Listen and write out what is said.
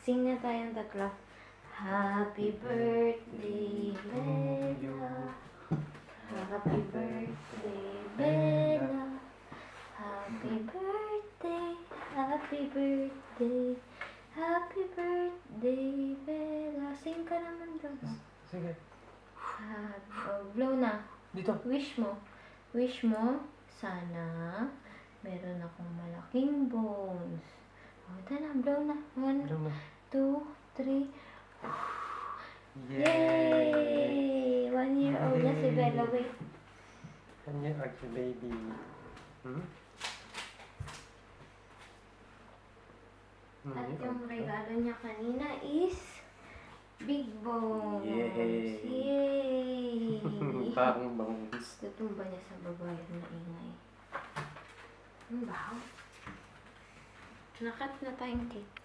Sing na tayong tatlo. Happy birthday, Bella. Happy birthday, Bella. Happy birthday, happy birthday. Happy birthday, Bella. Sing ka naman doon. Sige. Blow na. Dito. Wish mo. Wish mo, sana meron akong malaking bones. Ito na, blow na. 1, 2, 3. Yay! 1 year old na si Bella. Wait. 1 year old si baby. At yung regalo niya kanina is big bones. Yay! Yay! Parang bangus. Tutumba niya sa baba yung maingay. Ang baho. Nakat na tayong cake.